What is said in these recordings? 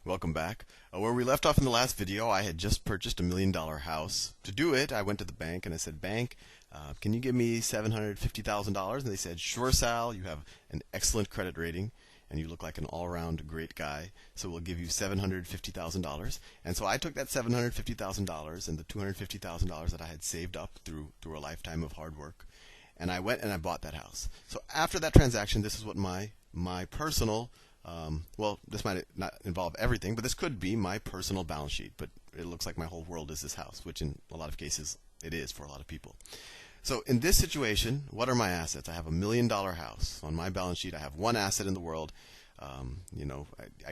Welcome back. Where we left off in the last video, I had just purchased $1 million house. To do it, I went to the bank and I said, "Bank, can you give me $750,000?" And they said, "Sure, Sal. You have an excellent credit rating, and you look like an all-around great guy. So we'll give you $750,000." And so I took that $750,000 and the $250,000 that I had saved up through a lifetime of hard work, and I went and I bought that house. So after that transaction, this is what my personal well, this might not involve everything, but this could be my personal balance sheet. But it looks like my whole world is this house, which in a lot of cases it is for a lot of people. So in this situation, what are my assets? I have $1 million house. On my balance sheet, I have one asset in the world. I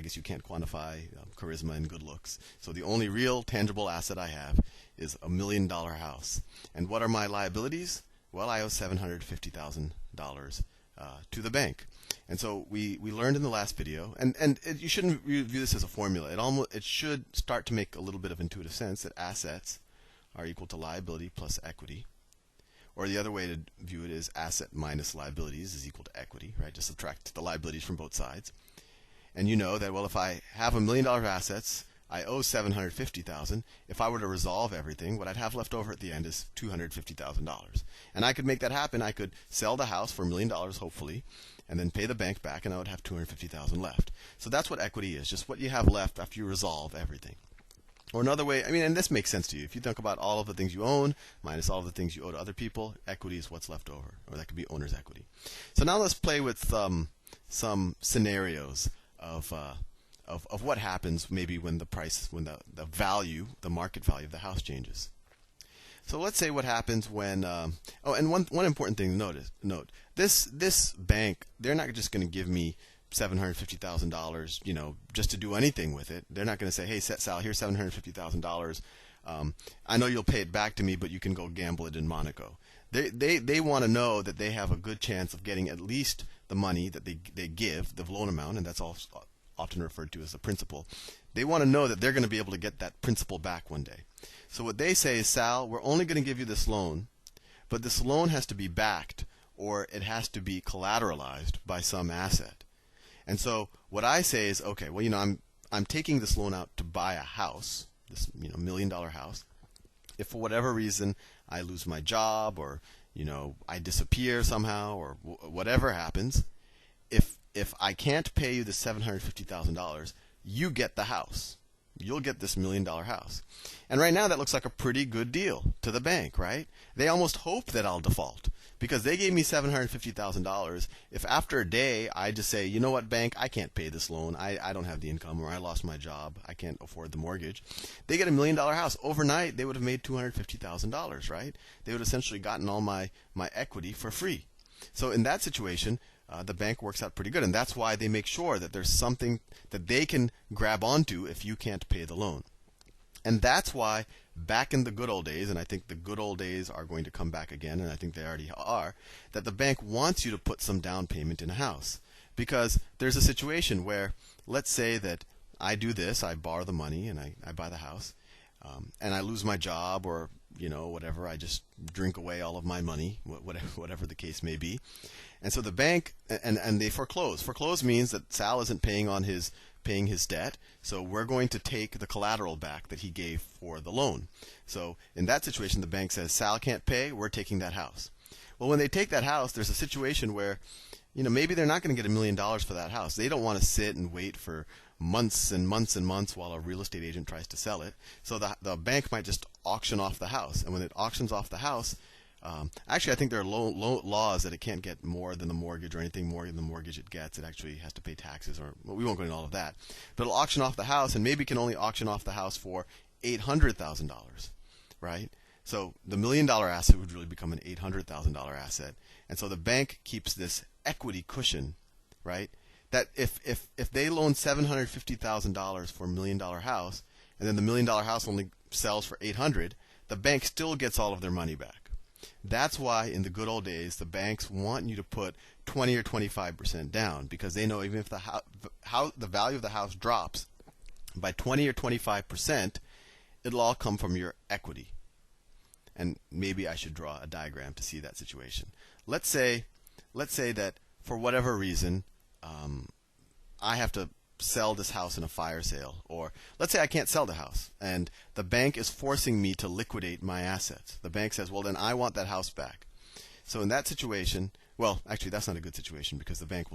guess you can't quantify charisma and good looks. So the only real tangible asset I have is $1 million house. And what are my liabilities? Well, I owe $750,000 to the bank. And so we learned in the last video, you shouldn't view this as a formula. It should start to make a little bit of intuitive sense that assets are equal to liability plus equity. Or the other way to view it is asset minus liabilities is equal to equity, right? Just subtract the liabilities from both sides. And you know that, well, if I have $1 million of assets, I owe $750,000. If I were to resolve everything, what I'd have left over at the end is $250,000. And I could make that happen. I could sell the house for $1 million, hopefully, and then pay the bank back, and I would have $250,000 left. So that's what equity is, just what you have left after you resolve everything. Or another way, and this makes sense to you. If you think about all of the things you own minus all of the things you owe to other people, equity is what's left over, or that could be owner's equity. So now let's play with some scenarios of what happens maybe when the value, the market value of the house changes. So let's say what happens when and one important thing to note this bank, they're not just going to give me $750,000, just to do anything with it. They're not going to say, "Hey, Sal, here's $750,000. I know you'll pay it back to me, but you can go gamble it in Monaco." They want to know that they have a good chance of getting at least the money that they give, the loan amount, and that's all often referred to as the principal. They want to know that they're going to be able to get that principal back one day. So what they say is, "Sal, we're only going to give you this loan, but this loan has to be backed, or it has to be collateralized by some asset." And so what I say is, okay, well, I'm taking this loan out to buy a house, this $1 million house. If for whatever reason I lose my job, or I disappear somehow, or whatever happens, if I can't pay you the $750,000, you get the house. You'll get this $1 million house. And right now that looks like a pretty good deal to the bank, right? They almost hope that I'll default because they gave me $750,000. If after a day I just say, "You know what, bank, I can't pay this loan. I don't have the income, or I lost my job. I can't afford the mortgage." They get $1 million house. Overnight, they would have made $250,000, right? They would have essentially gotten all my equity for free. So in that situation, the bank works out pretty good, and that's why they make sure that there's something that they can grab onto if you can't pay the loan. And that's why back in the good old days, and I think the good old days are going to come back again, and I think they already are, that the bank wants you to put some down payment in a house. Because there's a situation where, let's say that I do this, I borrow the money and I buy the house, and I lose my job, or whatever, I just drink away all of my money, whatever the case may be. And so the bank, and they foreclose. Foreclose means that Sal isn't paying his debt, so we're going to take the collateral back that he gave for the loan. So in that situation, the bank says, "Sal can't pay, we're taking that house." Well, when they take that house, there's a situation where maybe they're not going to get $1 million for that house. They don't want to sit and wait for months and months and months while a real estate agent tries to sell it. So the bank might just auction off the house. And when it auctions off the house, actually I think there are laws that it can't get more than the mortgage, or anything more than the mortgage it gets. It actually has to pay taxes, or we won't go into all of that. But it'll auction off the house, and maybe can only auction off the house for $800,000, right? So the $1 million asset would really become an $800,000 asset. And so the bank keeps this equity cushion, right? That if they loan $750,000 for $1 million house, and then the $1 million house only sells for $800,000, the bank still gets all of their money back. That's why in the good old days the banks want you to put 20 or 25% down, because they know even if the value of the house drops by 20 or 25%, it'll all come from your equity. And maybe I should draw a diagram to see that situation. Let's say that for whatever reason, I have to sell this house in a fire sale, or let's say I can't sell the house and the bank is forcing me to liquidate my assets. The bank says, well, then I want that house back. So in that situation, well, actually that's not a good situation because the bank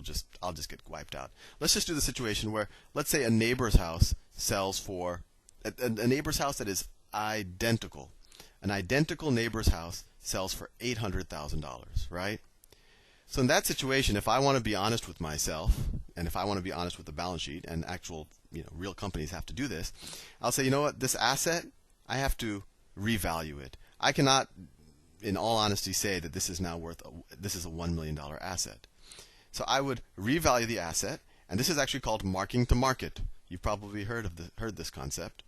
I'll just get wiped out. Let's just do the situation where, let's say a neighbor's house sells for, a neighbor's house that is identical. An identical neighbor's house sells for $800,000, right? So in that situation, if I want to be honest with myself, and if I want to be honest with the balance sheet, and actual, real companies have to do this, I'll say, you know what, this asset, I have to revalue it. I cannot, in all honesty, say that this is now this is a $1 million asset. So I would revalue the asset, and this is actually called marking to market. You've probably heard this concept.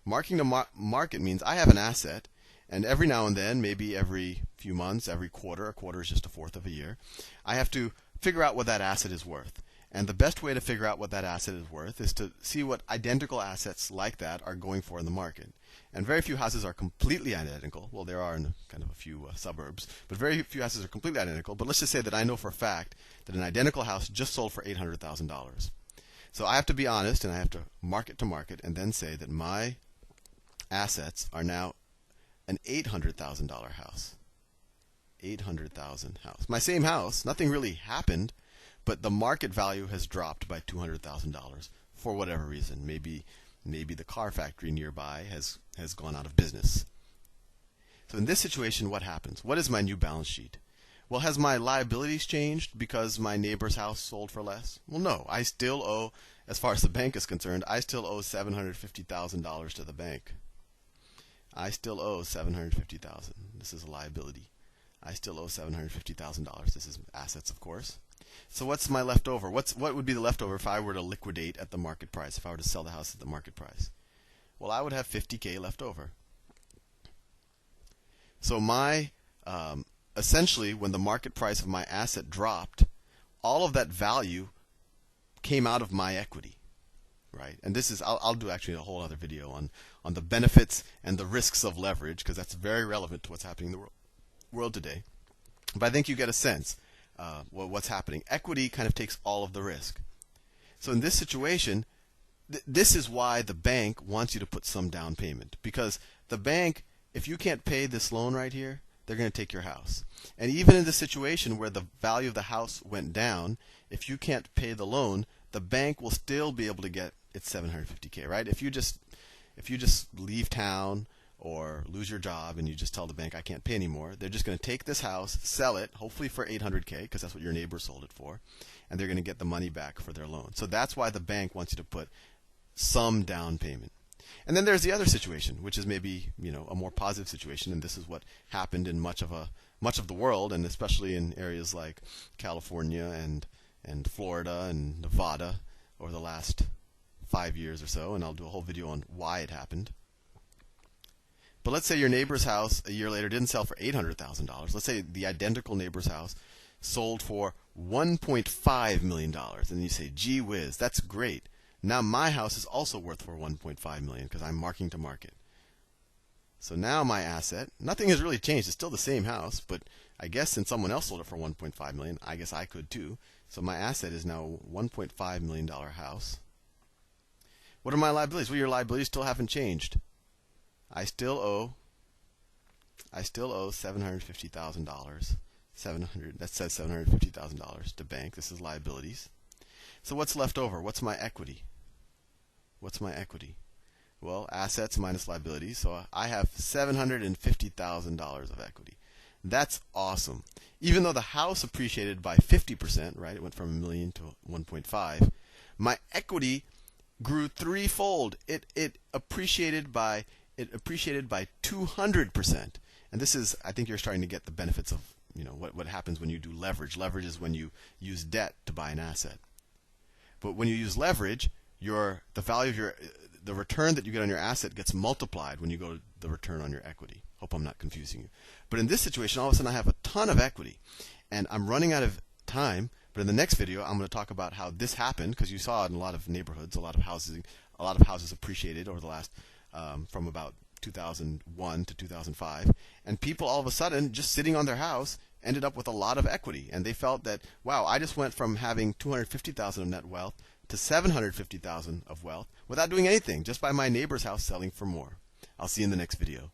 Marking to market means I have an asset, and every now and then, maybe every few months, every quarter, a quarter is just a fourth of a year, I have to figure out what that asset is worth. And the best way to figure out what that asset is worth is to see what identical assets like that are going for in the market. And very few houses are completely identical. Well, there are in kind of a few suburbs, but very few houses are completely identical. But let's just say that I know for a fact that an identical house just sold for $800,000. So I have to be honest, and I have to market to market, and then say that my assets are now an $800,000 house. $800,000 house. My same house, nothing really happened, but the market value has dropped by $200,000 for whatever reason. Maybe the car factory nearby has gone out of business. So in this situation, what happens? What is my new balance sheet? Well, has my liabilities changed because my neighbor's house sold for less? Well, no. I still owe, as far as the bank is concerned, I still owe $750,000 to the bank. I still owe $750,000. This is a liability. I still owe $750,000. This is assets, of course. So what's my leftover? What would be the leftover if I were to liquidate at the market price? If I were to sell the house at the market price? Well, I would have $50K left over. So my essentially, when the market price of my asset dropped, all of that value came out of my equity. Right, and this is I'll do actually a whole other video on the benefits and the risks of leverage, because that's very relevant to what's happening in the world today. But I think you get a sense what's happening. Equity kind of takes all of the risk. So in this situation, this is why the bank wants you to put some down payment, because the bank, if you can't pay this loan right here, they're going to take your house. And even in the situation where the value of the house went down, if you can't pay the loan, the bank will still be able to get its $750K, right? If you just leave town or lose your job and you just tell the bank I can't pay anymore, they're just going to take this house, sell it, hopefully for $800K, because that's what your neighbor sold it for, and they're going to get the money back for their loan. So that's why the bank wants you to put some down payment. And then there's the other situation, which is maybe a more positive situation, and this is what happened in much of the world, and especially in areas like California and Florida and Nevada over the last 5 years or so, and I'll do a whole video on why it happened. But let's say your neighbor's house a year later didn't sell for $800,000. Let's say the identical neighbor's house sold for $1.5 million, and you say, gee whiz, that's great. Now my house is also worth for $1.5 million because I'm marking to market. So now my asset, nothing has really changed. It's still the same house, but I guess since someone else sold it for $1.5 million, I guess I could too. So my asset is now a $1.5 million house. What are my liabilities? Well, your liabilities still haven't changed. I still owe $750,000. That says $750,000 to bank. This is liabilities. So what's left over? What's my equity? What's my equity? Well, assets minus liabilities. So I have $750,000 of equity. That's awesome. Even though the house appreciated by 50%, right? It went from $1 million to 1.5. My equity grew threefold. It appreciated by 200%. And this is, I think you're starting to get the benefits of what happens when you do leverage. Leverage is when you use debt to buy an asset. But when you use leverage, the value of the return that you get on your asset gets multiplied when you go to the return on your equity. Hope I'm not confusing you. But in this situation, all of a sudden I have a ton of equity, and I'm running out of time. But in the next video, I'm going to talk about how this happened, because you saw it in a lot of neighborhoods, a lot of houses appreciated over the last from about 2001 to 2005, and people all of a sudden just sitting on their house ended up with a lot of equity, and they felt that, wow, I just went from having $250,000 of net wealth to 750,000 of wealth without doing anything, just by my neighbor's house selling for more. I'll see you in the next video.